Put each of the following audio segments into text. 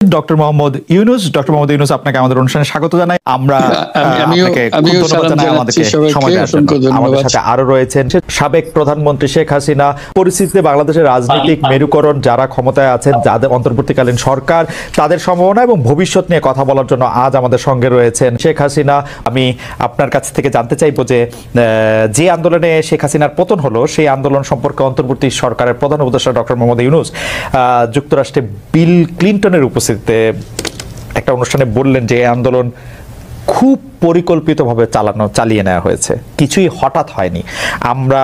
Doctor Mohammad Yunus. Doctor Mohammad Yunus, আপনাকে আমাদের অনুষ্ঠানে স্বাগত জানাই। আমরা আমাদের সাথে আরো রয়েছেন সাবেক প্রধানমন্ত্রী শেখ হাসিনা। পরিস্থিতিতে বাংলাদেশের রাজনৈতিক মেরুকরণ, যারা ক্ষমতায় আছেন, যাদের অন্তর্বর্তীকালীন সরকার, তাদের সম্ভাবনা এবং ভবিষ্যৎ নিয়ে কথা বলার জন্য আজ আমাদের সঙ্গে রয়েছেন শেখ হাসিনা। আমি আপনার কাছ থেকে জানতে চাইবো যে আন্দোলনে শেখ হাসিনার পতন হলো, সেই আন্দোলন সম্পর্কে অন্তর্বর্তী সরকারের প্রধান উপদেষ্টা ডক্টর মোহাম্মদ ইউনূস যুক্তরাষ্ট্রে বিল ক্লিন্টনের উপস্থিতিতে একটা অনুষ্ঠানে বললেন যে এই আন্দোলন খুব পরিকল্পিতভাবে চালিয়ে নেওয়া হয়েছে, কিছুই হঠাৎ হয়নি। আমরা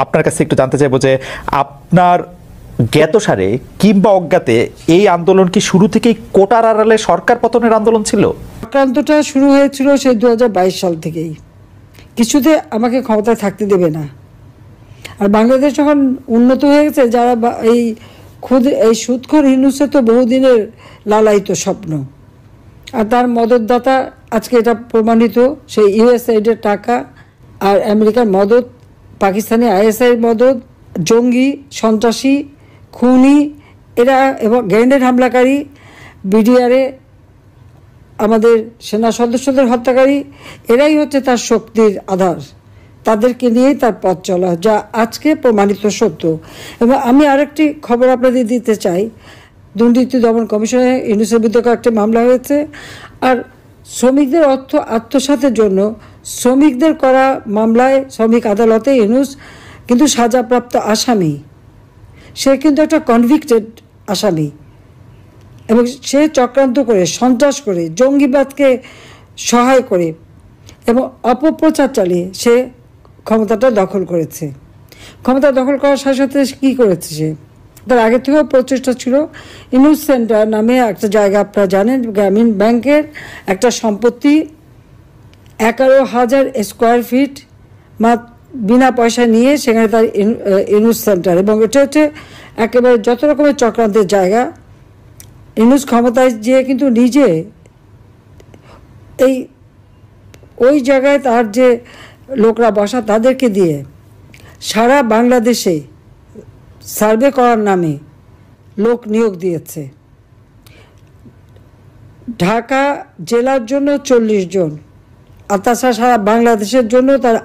আপনার কাছে একটু জানতে চাইবো যে আপনার জ্ঞাতসারে কিংবা অজ্ঞাতে এই আন্দোলন কি শুরু থেকেই কোটার আড়ালে সরকার পতনের আন্দোলন ছিল? আক্রান্তটা শুরু হয়েছিল সেই 2022 সাল থেকেই। কিছুতে আমাকে ক্ষমতায় থাকতে দেবে না। আর বাংলাদেশ যখন উন্নত হয়ে গেছে, যারা এই সুদখোর ইউনূসের তো বহুদিনের লালায়িত স্বপ্ন, আর তার মদতদাতা আজকে এটা প্রমাণিত। সেই ইউএসআইডের টাকা আর আমেরিকার মদত, পাকিস্তানি আইএসআই মদত, জঙ্গি, সন্ত্রাসী, খুনি এরা এবং গ্রেনেড হামলাকারী, বিডিআরে আমাদের সেনা সদস্যদের হত্যাকারী, এরাই হচ্ছে তার শক্তির আধার। তাদেরকে নিয়েই তার পথ চলা, যা আজকে প্রমাণিত সত্য। এবং আমি আরেকটি খবর আপনাদের দিতে চাই। দুর্নীতি দমন কমিশনে ইউনূসের বিরুদ্ধে কয়েকটি মামলা হয়েছে। আর শ্রমিকদের অর্থ আত্মসাতের জন্য শ্রমিকদের করা মামলায় শ্রমিক আদালতে ইউনূস কিন্তু সাজাপ্রাপ্ত আসামি। সে কিন্তু একটা কনভিক্টেড আসামি, এবং সে চক্রান্ত করে, সন্ত্রাস করে, জঙ্গিবাদকে সহায় করে এবং অপপ্রচার চালিয়ে সে ক্ষমতাটা দখল করেছে। ক্ষমতা দখল করার সাথে সাথে কী করেছে, সে তার আগে থেকেও প্রচেষ্টা ছিল। ইউনূস সেন্টার নামে একটা জায়গা, আপনারা জানেন, গ্রামীণ ব্যাংকের একটা সম্পত্তি 11,000 স্কোয়ার ফিট বিনা পয়সা নিয়ে সেখানে তার ইউনূস সেন্টার, এবং এটা হচ্ছে একেবারে যত রকমের চক্রান্তের জায়গা। ইউনূস ক্ষমতায় যেয়ে কিন্তু নিজে ওই জায়গায় তার যে লোকরা বসা, তাদেরকে দিয়ে সারা বাংলাদেশে সার্ভে করার নামে লোক নিয়োগ দিয়েছে। ঢাকা জেলার জন্য 40 জন, আর তাছাড়া সারা বাংলাদেশের জন্য তার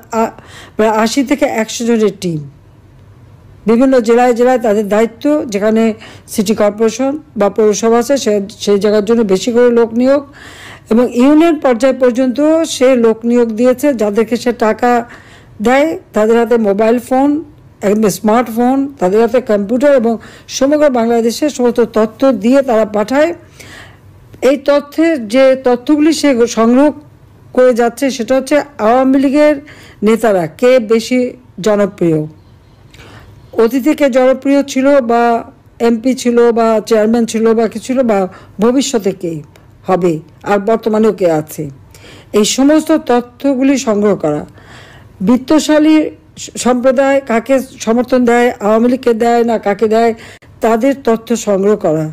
প্রায় 80 থেকে 100 জনের টিম। বিভিন্ন জেলায় জেলায় তাদের দায়িত্ব, যেখানে সিটি কর্পোরেশন বা পৌরসভা আছে সেই জায়গার জন্য বেশি করে লোক নিয়োগ, এবং ইউনিয়ন পর্যায় পর্যন্ত সে লোক নিয়োগ দিয়েছে। যাদেরকে সে টাকা দেয় তাদের হাতে মোবাইল ফোন, একদম স্মার্টফোন, তাদের হাতে কম্পিউটার, এবং সমগ্র বাংলাদেশের সমস্ত তথ্য দিয়ে তারা পাঠায়। এই যে তথ্যগুলি সে সংগ্রহ করে যাচ্ছে, সেটা হচ্ছে আওয়ামী লীগের নেতারা কে বেশি জনপ্রিয়, অতীতে কে জনপ্রিয় ছিল, বা এমপি ছিল, বা চেয়ারম্যান ছিল, বা কি ছিল, বা ভবিষ্যতে কে হবে, আর বর্তমানেও কে আছে। এই সমস্ত তথ্যগুলি সংগ্রহ করা, বিত্তশালী সম্প্রদায় কাকে সমর্থন দেয়, আওয়ামী লীগকে দেয় না কাকে দেয়, তাদের তথ্য সংগ্রহ করা,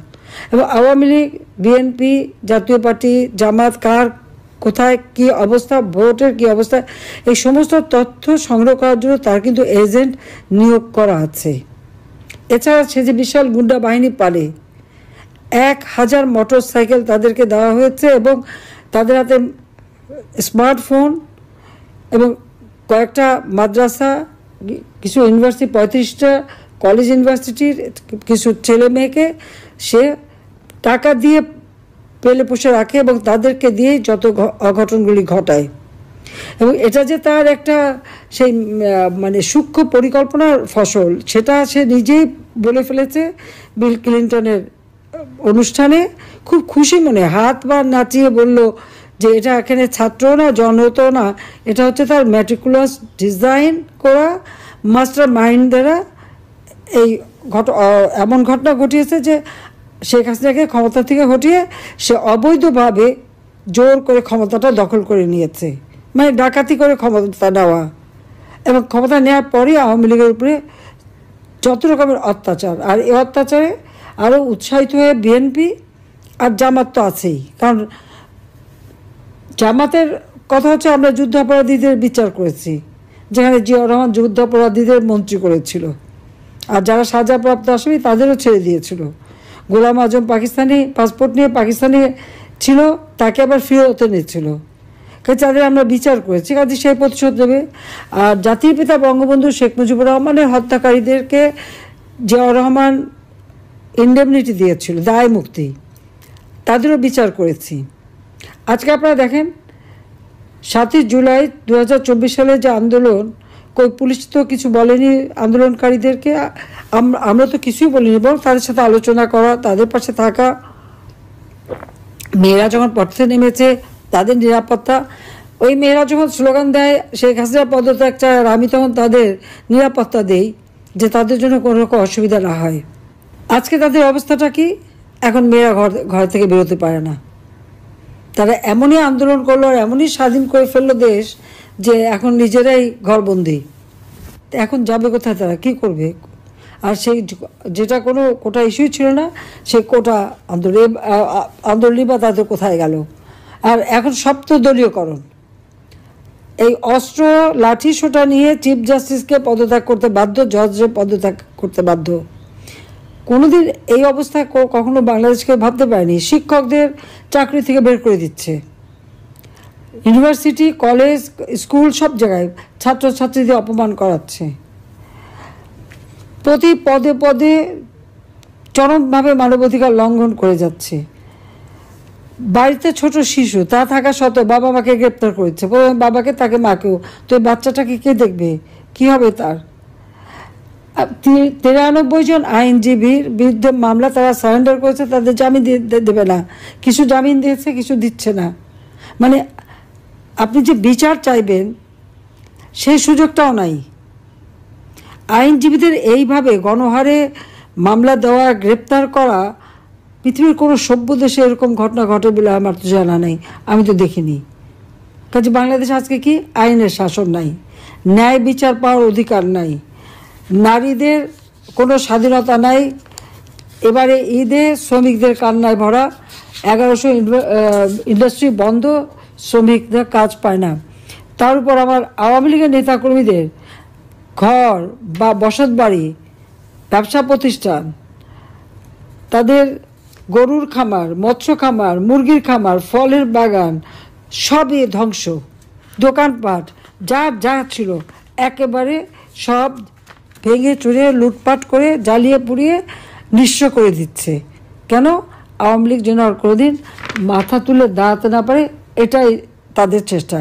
এবং আওয়ামী লীগ, বিএনপি, জাতীয় পার্টি, জামাত কার কোথায় কী অবস্থা, ভোটের কী অবস্থা, এই সমস্ত তথ্য সংগ্রহ করার জন্য তার কিন্তু এজেন্ট নিয়োগ করা আছে। এছাড়া সে যে বিশাল গুন্ডা বাহিনী পালে, 1000 মোটরসাইকেল তাদেরকে দেওয়া হয়েছে, এবং তাদের হাতে স্মার্টফোন, এবং কয়েকটা মাদ্রাসা, কিছু ইউনিভার্সিটি, 35টা কলেজ ইউনিভার্সিটির কিছু ছেলে মেয়েকে সে টাকা দিয়ে পেলে পুষে রাখে, এবং তাদেরকে দিয়েই যত অঘটনগুলি ঘটায়। এবং এটা যে তার একটা সেই মানে সূক্ষ্ম পরিকল্পনার ফসল, সেটা সে নিজেই বলে ফেলেছে বিল ক্লিন্টনের অনুষ্ঠানে। খুব খুশি মনে হাত বা নাচিয়ে বলল যে এটা এখানে ছাত্র না, জনত না, এটা হচ্ছে তার ম্যাটিকুলাস ডিজাইন করা মাস্টার মাইন্ড দ্বারা এই এমন ঘটনা ঘটিয়েছে যে শেখ হাসিনাকে ক্ষমতা থেকে হটিয়ে সে অবৈধভাবে জোর করে ক্ষমতাটা দখল করে নিয়েছে, মানে ডাকাতি করে ক্ষমতা নেওয়া, এবং ক্ষমতা নেওয়ার পরই আওয়ামী লীগের উপরে যত রকমের অত্যাচার, আর এই অত্যাচারে আরও উৎসাহিত হয়ে বিএনপি আর জামাত তো আছেই। কারণ জামাতের কথা হচ্ছে, আমরা যুদ্ধাপরাধীদের বিচার করেছি, যেখানে জিয়াউর রহমান যুদ্ধাপরাধীদের মন্ত্রী করেছিল, আর যারা সাজাপ্রাপ্ত আসামি তাদেরও ছেড়ে দিয়েছিল। গোলাম আজম পাকিস্তানি পাসপোর্ট নিয়ে পাকিস্তানি ছিল, তাকে আবার ফিরতে নিচ্ছিল। কাজে তাদের আমরা বিচার করেছি, কাজে সেই প্রতিশোধ দেবে। আর জাতির পিতা বঙ্গবন্ধু শেখ মুজিবুর রহমানের হত্যাকারীদেরকে জিয়াউর রহমান ইন্ডেমনিটি দিয়েছিল, দায় মুক্তি, তাদেরও বিচার করেছি। আজকে আপনারা দেখেন 7ই জুলাই 2024 সালে যে আন্দোলন, কই পুলিশ তো কিছু বলেনি আন্দোলনকারীদেরকে, আমরা তো কিছুই বলিনি, এবং তাদের সাথে আলোচনা করা, তাদের পাশে থাকা, মেয়েরা যখন পথে নেমেছে তাদের নিরাপত্তা, ওই মেয়েরা যখন স্লোগান দেয় শেখ হাসিনা পদত্যাগ চায়, আর আমি তখন তাদের নিরাপত্তা দেই যে তাদের জন্য কোনো রকম অসুবিধা না হয়। আজকে তাদের অবস্থাটা কি? এখন মেয়েরা ঘর থেকে বেরোতে পারে না। তারা এমনই আন্দোলন করলো আর এমনই স্বাধীন করে ফেললো দেশ যে এখন নিজেরাই ঘরবন্দি। এখন যাবে কোথায়, তারা কি করবে? আর সেই যেটা কোনো কোটা ইস্যুই ছিল না, সেই কোটা আন্দোলনই বা তাদের কোথায় গেল? আর এখন সপ্তদলীয়করণ, এই অস্ত্র লাঠি সোটা নিয়ে চিফ জাস্টিসকে পদত্যাগ করতে বাধ্য, জজকে পদত্যাগ করতে বাধ্য। কোনোদিন এই অবস্থায় কখনো বাংলাদেশকে ভাবতে পারেনি। শিক্ষকদের চাকরি থেকে বের করে দিচ্ছে, ইউনিভার্সিটি, কলেজ, স্কুল সব জায়গায় ছাত্রছাত্রীদের অপমান করাচ্ছে, প্রতি পদে পদে চরমভাবে মানবাধিকার লঙ্ঘন করে যাচ্ছে। বাড়িতে ছোট শিশু তা থাকা সত্ত্বেও বাবা মাকে গ্রেপ্তার করেছে, বাবাকে তাকে মাকেও। তো এই বাচ্চাটাকে কে দেখবে? কি হবে তার? 93 জন আইনজীবীর বিরুদ্ধে মামলা তারা সারেন্ডার করেছে, তাদের জামিন দেবে না, কিছু জামিন দিয়েছে, কিছু দিচ্ছে না। মানে আপনি যে বিচার চাইবেন সেই সুযোগটাও নাই। আইনজীবীদের এইভাবে গণহারে মামলা দেওয়া, গ্রেপ্তার করা, পৃথিবীর কোনো সভ্য দেশে এরকম ঘটনা ঘটে বলে আমার তো জানা নেই, আমি তো দেখিনি। কাজে বাংলাদেশ আজকে কি? আইনের শাসন নাই, ন্যায় বিচার পাওয়ার অধিকার নাই, নারীদের কোনো স্বাধীনতা নাই। এবারে ঈদে শ্রমিকদের কান্নায় ভরা, 1100 ইন্ডাস্ট্রি বন্ধ, শ্রমিকদের কাজ পায় না। তার উপর আমার আওয়ামী লীগের নেতাকর্মীদের ঘর বা বসত বাড়ি, ব্যবসা প্রতিষ্ঠান, তাদের গরুর খামার, মৎস্য খামার, মুরগির খামার, ফলের বাগান সবই ধ্বংস, দোকানপাট যা ছিল একেবারে সব ভেঙে চুরে লুটপাট করে জ্বালিয়ে পুড়িয়ে নিঃস্ব করে দিচ্ছে। কেন? আওয়ামী লীগ যেন আর কোনোদিন মাথা তুলে দাঁড়াতে না পারে, এটাই তাদের চেষ্টা।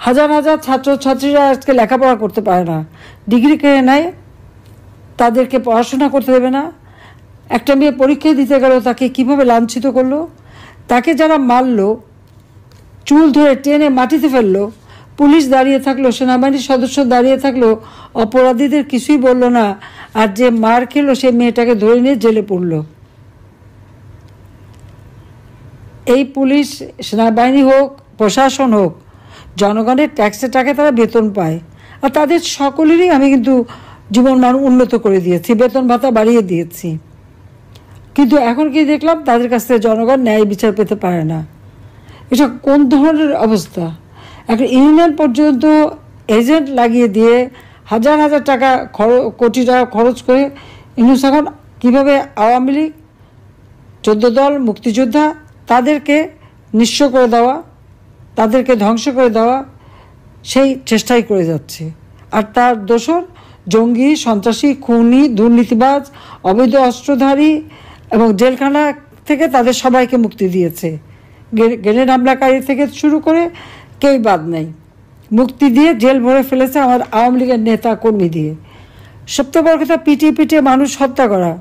হাজার হাজার ছাত্রছাত্রীরা আজকে লেখাপড়া করতে পারে না, ডিগ্রি কেড়ে নেয়, তাদেরকে পড়াশোনা করতে দেবে না। একটা মেয়ে পরীক্ষা দিতে গেল, তাকে কিভাবে লাঞ্ছিত করলো, তাকে যারা মারলো, চুল ধরে টেনে মাটিতে ফেললো, পুলিশ দাঁড়িয়ে থাকলো, সেনাবাহিনীর সদস্য দাঁড়িয়ে থাকলো, অপরাধীদের কিছুই বলল না, আর যে মার খেলো সে মেয়েটাকে ধরে নিয়ে জেলে পড়ল। এই পুলিশ, সেনাবাহিনী হোক, প্রশাসন হোক, জনগণের ট্যাক্সের টাকা তারা বেতন পায়, আর তাদের সকলেরই আমি কিন্তু জীবন মান উন্নত করে দিয়েছি, বেতন ভাতা বাড়িয়ে দিয়েছি। কিন্তু এখন কি দেখলাম, তাদের কাছ থেকে জনগণ ন্যায় বিচার পেতে পারে না। এটা কোন ধরনের অবস্থা? একটা ইউনিয়ন পর্যন্ত এজেন্ট লাগিয়ে দিয়ে হাজার হাজার টাকা কোটি টাকা খরচ করে ইউনুস এখন কীভাবে আওয়ামী লীগ, 14 দল, মুক্তিযোদ্ধা, তাদেরকে নিঃস্ব করে দেওয়া, তাদেরকে ধ্বংস করে দেওয়া, সেই চেষ্টাই করে যাচ্ছে। আর তার দোসর জঙ্গি, সন্ত্রাসী, খুনি, দুর্নীতিবাজ, অবৈধ অস্ত্রধারী এবং জেলখানা থেকে তাদের সবাইকে মুক্তি দিয়েছে। গ্রেনেড হামলাকারী থেকে শুরু করে কেউ বাদ নেই, মুক্তি দিয়ে জেল ভরে ফেলেছে আমার আওয়ামী লীগের নেতা কর্মী দিয়ে। সবচেয়ে বড় কথা, পিটিয়ে মানুষ হত্যা করা,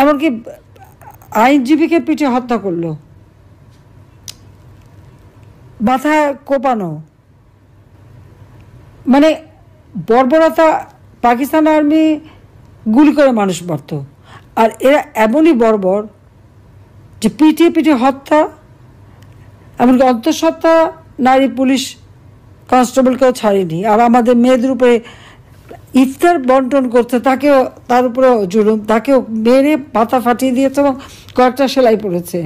এমনকি আইনজীবীকে পিটিয়ে হত্যা করলো, মাথা কোপানো, মানে বর্বরতা। পাকিস্তান আর্মি গুলি করে মানুষ মারত, আর এরা এমনই বর্বর যে পিটিয়ে হত্যা, এমনকি অন্তঃসত্ত্বা নারী পুলিশ কনস্টেবলকেও ছাড়েনি। আর আমাদের মেয়েদের উপরে ইফতার বন্টন করছে, তাকেও, তার উপরেও জুলুম, তাকেও মেরে পাতা ফাটিয়ে দিয়েছে এবং কয়েকটা সেলাই পড়েছে।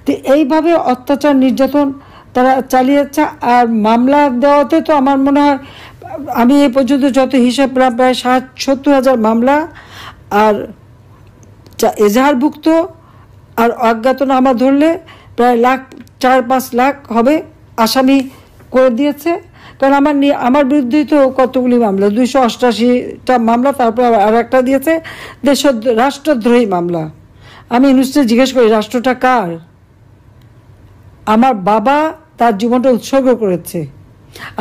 তো এইভাবে অত্যাচার, নির্যাতন তারা চালিয়ে যাচ্ছে। আর মামলা দেওয়াতে তো আমার মনে হয়, আমি এই পর্যন্ত যত হিসাব, প্রায় 70,000 মামলা, আর এজাহারভুক্ত আর অজ্ঞাতনামা ধরলে প্রায় 4-5 লাখ হবে আসামি করে দিয়েছে। কারণ আমার বিরুদ্ধেই তো কতগুলি মামলা, 288টা মামলা, তারপর আর একটা দিয়েছে রাষ্ট্রদ্রোহী মামলা। আমি ইউনুসকে জিজ্ঞেস করি, রাষ্ট্রটা কার? আমার বাবা তার জীবনটা উৎসর্গ করেছে,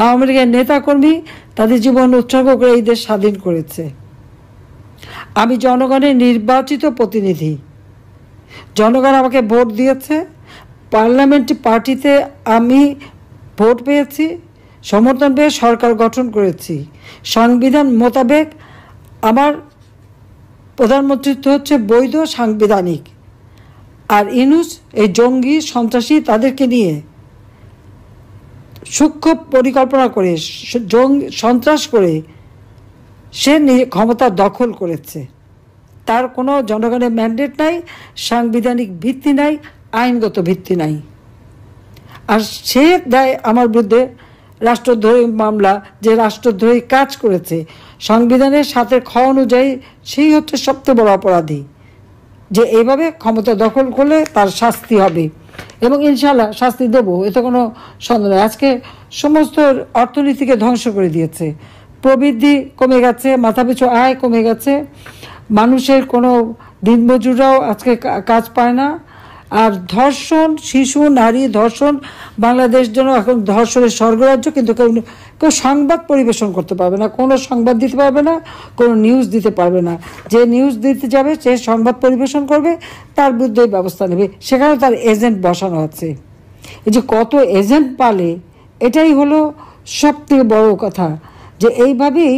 আওয়ামী লীগের নেতাকর্মী তাদের জীবন উৎসর্গ করে এই দেশ স্বাধীন করেছে। আমি জনগণের নির্বাচিত প্রতিনিধি, জনগণ আমাকে ভোট দিয়েছে, পার্লামেন্ট পার্টিতে আমি ভোট পেয়েছি, সমর্থন পেয়ে সরকার গঠন করেছি। সংবিধান মোতাবেক আমার প্রধানমন্ত্রিত্ব হচ্ছে বৈধ সাংবিধানিক। আর ইউনূস এই জঙ্গি সন্ত্রাসী তাদেরকে নিয়ে সূক্ষ্ম পরিকল্পনা করে সন্ত্রাস করে সে ক্ষমতা দখল করেছে। তার কোনো জনগণের ম্যান্ডেট নাই, সাংবিধানিক ভিত্তি নাই, আইনগত ভিত্তি নাই। আর সে দেয় আমার বিরুদ্ধে রাষ্ট্রদ্রোহী মামলা, যে রাষ্ট্রদ্রোহী কাজ করেছে সংবিধানের 7 খ অনুযায়ী, সেই হচ্ছে সবচেয়ে বড় অপরাধী, যে এইভাবে ক্ষমতা দখল করলে তার শাস্তি হবে, এবং ইনশাল্লাহ শাস্তি দেবো, এতে কোনো সন্দেহ নেই। আজকে সমস্ত অর্থনীতিকে ধ্বংস করে দিয়েছে, প্রবৃদ্ধি কমে গেছে, মাথাপিছু আয় কমে গেছে, মানুষের কোনো দিনমজুররাও আজকে কাজ পায় না। আর ধর্ষণ, শিশু নারী ধর্ষণ, বাংলাদেশ জন্য এখন ধর্ষণের স্বর্গরাজ্য, কিন্তু কেউ সংবাদ পরিবেশন করতে পারবে না, কোনো সংবাদ দিতে পারবে না, কোনো নিউজ দিতে পারবে না। যে নিউজ দিতে যাবে, সে সংবাদ পরিবেশন করবে, তার বিরুদ্ধে ব্যবস্থা নেবে। সেখানে তার এজেন্ট বসানো আছে। এই যে কত এজেন্ট পালে, এটাই হলো সবথেকে বড় কথা, যে এইভাবেই